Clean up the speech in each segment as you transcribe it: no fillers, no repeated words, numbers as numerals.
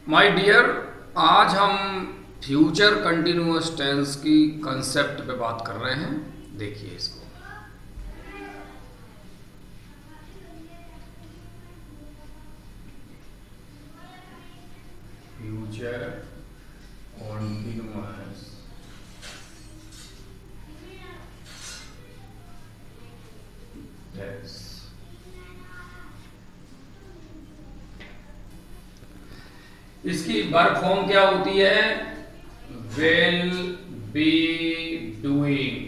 My dear, आज हम future continuous tense की कंसेप्ट पे बात कर रहे हैं। देखिए इसको। Future continuous tense. इसकी वर्ब फॉर्म क्या होती है? Will be doing.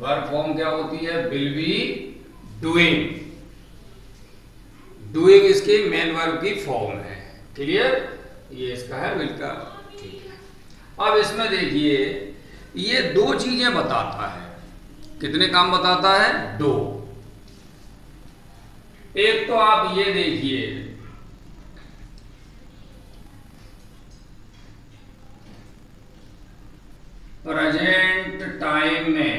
Verb form क्या होती है? Will be doing. डूइंग इसकी मेन वर्ब की फॉर्म है। क्लियर? ये इसका है विल का। ठीक है। अब इसमें देखिए, ये दो चीजें बताता है। कितने काम बताता है? दो। एक तो आप ये देखिए, प्रेजेंट टाइम में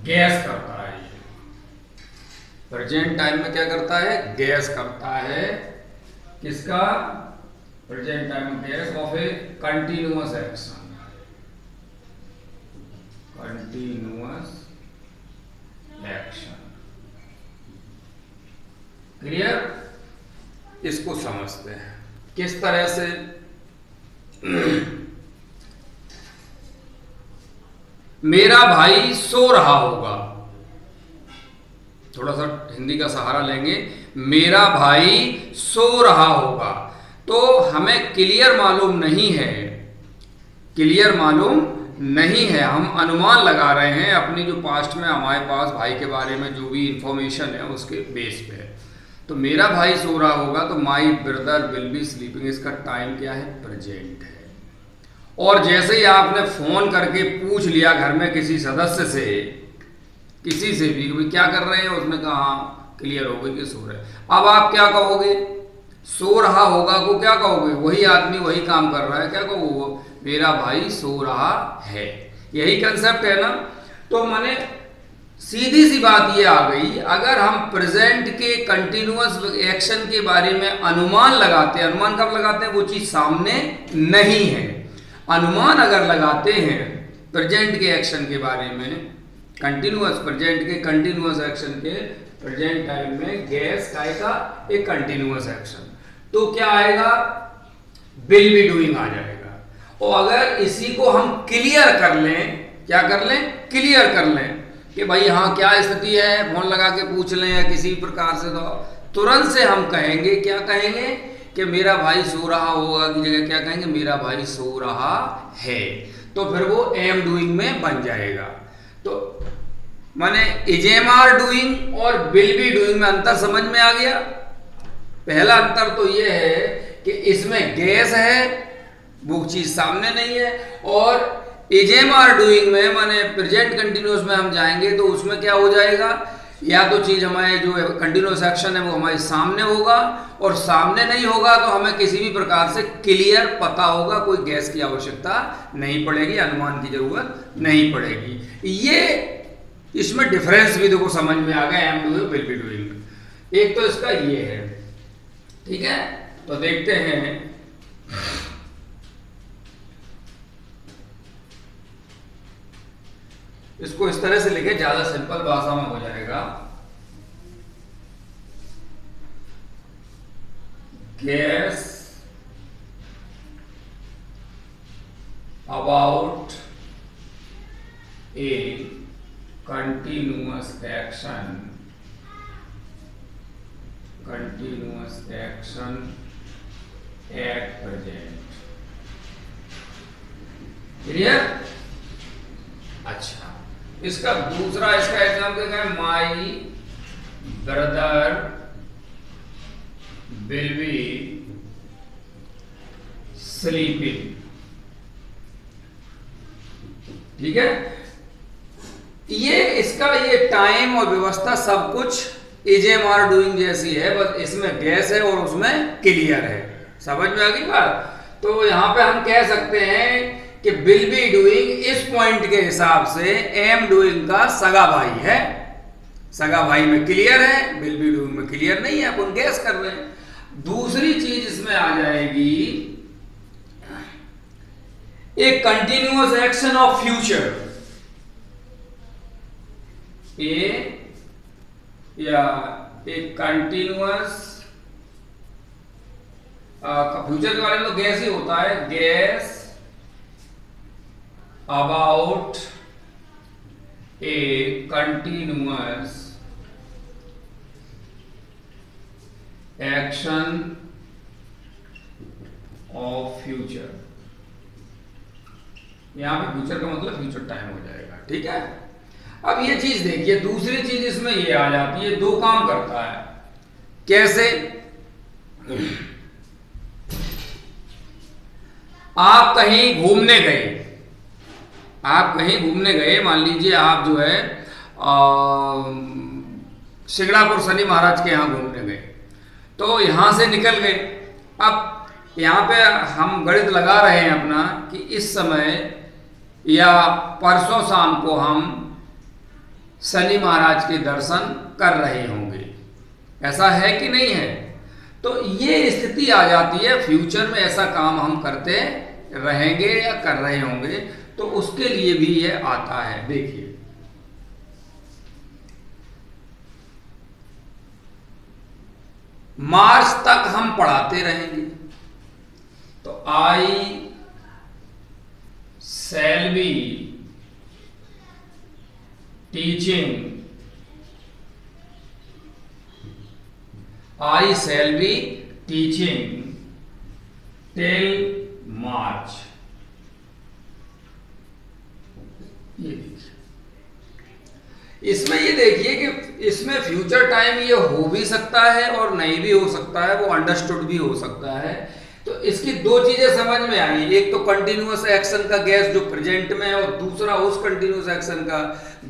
गैस करता है। ये प्रेजेंट टाइम में क्या करता है? गैस करता है। किसका? प्रेजेंट टाइम में गैस ऑफ ए continuous action. Continuous action. Clear? इसको समझते हैं किस तरह से। मेरा भाई सो रहा होगा। थोड़ा सा हिंदी का सहारा लेंगे। मेरा भाई सो रहा होगा, तो हमें क्लियर मालूम नहीं है। क्लियर मालूम नहीं है, हम अनुमान लगा रहे हैं अपनी जो पास्ट में हमारे पास भाई के बारे में जो भी इंफॉर्मेशन है उसके बेस पे। तो मेरा भाई सो रहा होगा, तो my brother will be sleeping. इसका टाइम क्या है? प्रेजेंट है। और जैसे ही आपने फोन करके पूछ लिया घर में किसी सदस्य से, किसी से भी क्या कर रहे हैं, उसने कहा क्लियर हो गई कि सो रहे। अब आप क्या कहोगे? सो रहा होगा को क्या कहोगे? वही आदमी वही काम कर रहा है, क्या कहोगे? मेरा भाई सो रहा है। यही कंसेप्ट है ना। तो माने सीधी सी बात ये आ गई, अगर हम प्रेजेंट के कंटिन्यूअस एक्शन के बारे में अनुमान लगाते हैं। अनुमान कब लगाते हैं? वो चीज सामने नहीं है। अनुमान अगर लगाते हैं प्रेजेंट के एक्शन के बारे में, कंटिन्यूअस प्रेजेंट के कंटिन्यूअस एक्शन के, प्रेजेंट टाइम में गैस का एक कंटिन्यूअस एक्शन, तो क्या आएगा? विल बी डूइंग आ जाएगा। और अगर इसी को हम क्लियर कर लें, क्या कर लें? क्लियर कर लें कि भाई हाँ क्या स्थिति है, फोन लगा के पूछ लें या किसी प्रकार से, तो तुरंत से हम कहेंगे, क्या कहेंगे कि मेरा भाई सो रहा होगा की जगह क्या कहेंगे? मेरा भाई सो रहा है। तो फिर वो एम डूइंग में बन जाएगा। तो माने इज एम आर डूइंग और विल बी डूइंग में अंतर समझ में आ गया। पहला अंतर तो ये है कि इसमें गैस है, वो चीज सामने नहीं है। और इज एम आर डूइंग में माने प्रेजेंट कंटिन्यूअस में हम जाएंगे तो उसमें क्या हो जाएगा? या तो चीज हमारे जो कंटिन्यूअस एक्शन है वो हमारे सामने होगा, और सामने नहीं होगा तो हमें किसी भी प्रकार से क्लियर पता होगा, कोई गैस की आवश्यकता नहीं पड़ेगी, अनुमान की जरूरत नहीं पड़ेगी। ये इसमें डिफरेंस भी देखो समझ में आ गया am doing will be doing. एक तो इसका ये है। ठीक है, तो देखते हैं। इसको इस तरह से लिखे, ज्यादा सिंपल भाषा में हो जाएगा। Gas about A continuous action at present. Clear? अच्छा, इसका दूसरा इसका एग्जाम्पल क्या है? My brother will be sleeping. ठीक है, ये इसका ये टाइम और व्यवस्था सब कुछ इज एम आर डूइंग जैसी है, बस इसमें गैस है और उसमें क्लियर है। समझ में आ गई बात? तो यहां पे हम कह सकते हैं कि विल बी डूइंग इस पॉइंट के हिसाब से एम डूइंग का सगा भाई है। सगा भाई में क्लियर है, विल बी डूइंग में क्लियर नहीं है, अपन गैस कर रहे हैं। दूसरी चीज इसमें आ जाएगी ए कंटिन्यूअस एक्शन ऑफ फ्यूचर, या एक कंटिन्यूअस फ्यूचर के बारे में तो गैस ही होता है, gas about A continuous action of future. यहां पे फ्यूचर का मतलब फ्यूचर टाइम हो जाएगा, ठीक है। अब ये चीज देखिए, दूसरी चीज इसमें ये आ जाती है, दो काम करता है। कैसे? आप कहीं घूमने गए, आप कहीं घूमने गए, मान लीजिए आप जो है शिंगणापुर शनि महाराज के यहां घूमने गए, तो यहां से निकल गए। अब यहां पे हम गणित लगा रहे हैं अपना कि इस समय या परसों शाम को हम शनि महाराज के दर्शन कर रहे होंगे, ऐसा है कि नहीं है? तो ये स्थिति आ जाती है, फ्यूचर में ऐसा काम हम करते रहेंगे या कर रहे होंगे, तो उसके लिए भी ये आता है। देखिए, मार्च तक हम पढ़ाते रहेंगे, तो I shall be teaching, I shall be teaching till March। ये देखिए, इसमें ये देखिए कि इसमें फ्यूचर टाइम ये हो भी सकता है और नहीं भी हो सकता है, वो अंडरस्टूड भी हो सकता है। तो इसकी दो चीजें समझ में आई, एक तो कंटिन्यूअस एक्शन का गैस जो प्रेजेंट में है, और दूसरा उस कंटिन्यूअस एक्शन का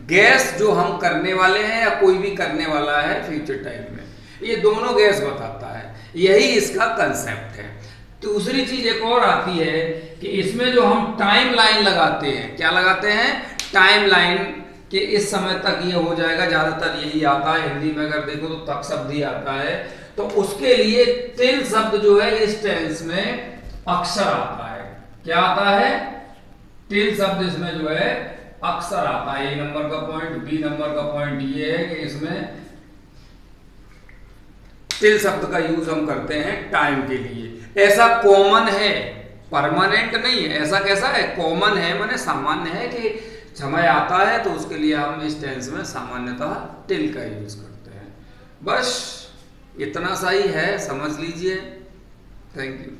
गैस जो हम करने वाले हैं या कोई भी करने वाला है फ्यूचर टाइम में। ये दोनों गैस बताता है, यही इसका कंसेप्ट है। दूसरी चीज एक और आती है कि इसमें जो हम टाइम लाइन लगाते हैं, क्या लगाते हैं? टाइम लाइन, कि इस समय तक ये हो जाएगा, ज्यादातर यही आता है हिंदी में, अगर देखो तो तक शब्द ही आता है। तो उसके लिए टिल शब्द जो है इस टेंस में अक्सर आता है। क्या आता है? टिल शब्द इसमें जो है अक्सर आता है। ए नंबर का पॉइंट, बी नंबर का पॉइंट ये है कि इसमें टिल शब्द का यूज हम करते हैं टाइम के लिए। ऐसा कॉमन है, परमानेंट नहीं है। ऐसा कैसा है? कॉमन है, माने सामान्य है कि समय आता है तो उसके लिए हम इस टेंस में सामान्यतः टिल का यूज करते हैं। बस इतना सा ही है, समझ लीजिए। Thank you.